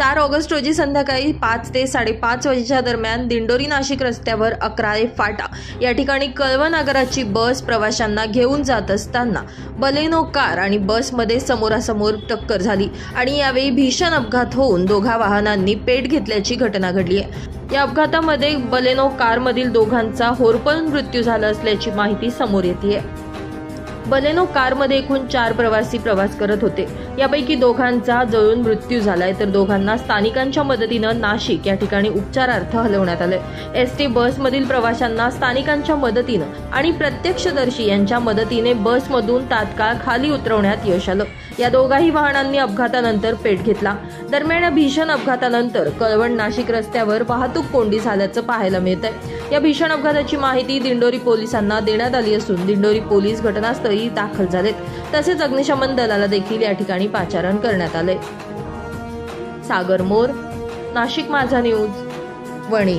4 August रोजी संध्याकाळी 5 ते 5:30 वाजेच्या दरम्यान दिंडोरी नाशिक रस्त्यावर 11 फाटा या ठिकाणी कळवण आगाराची बस प्रवाशांना घेऊन जात असताना बलेनो कार आणि बसमध्ये समोरासमोर टक्कर झाली आणि यावेळी भीषण अपघात होऊन दोघा वाहनांनी पेट घेतल्याची घटना घडली आहे। या अपघातामध्ये बलेनो कारमधील दोघांचा होरपळून मृत्यू झाला असल्याची माहिती समोर येते। बलेनो कारमध्ये एकूण 4 प्रवासी प्रवास करत होते। यापैकी दोघांचा जळून मृत्यू झालाय तर दोघांना स्थानिकांच्या मदतीनं नाशिक या ठिकाणी उपचारार्थ हलवण्यात आले। एसटी बसमधील प्रवाशांना स्थानिकांच्या मदतीनं आणि प्रत्यक्षदर्शी यांच्या मदतीने बसमधून तात्काळ खाली उतरवण्यात यश आलं। या दोघाही वाहनांनी अपघातानंतर पेट घेतला। दरम्यान या भीषण अपघातानंतर कळवण नाशिक रस्त्यावर वाहतूक कोंडी झाल्याचं पाहायला मिळतंय। या भीषण अपघाताची माहिती दिंडोरी पोलिसांना देण्यात आली असून दिंडोरी पोलीस घटनास्थळी दाखल झालेत। तसेच अग्निशमन दलाला देखील या ठिकाणी पाचारण करण्यात आले। सागर मोर, नाशिक माझा न्यूज, वणी।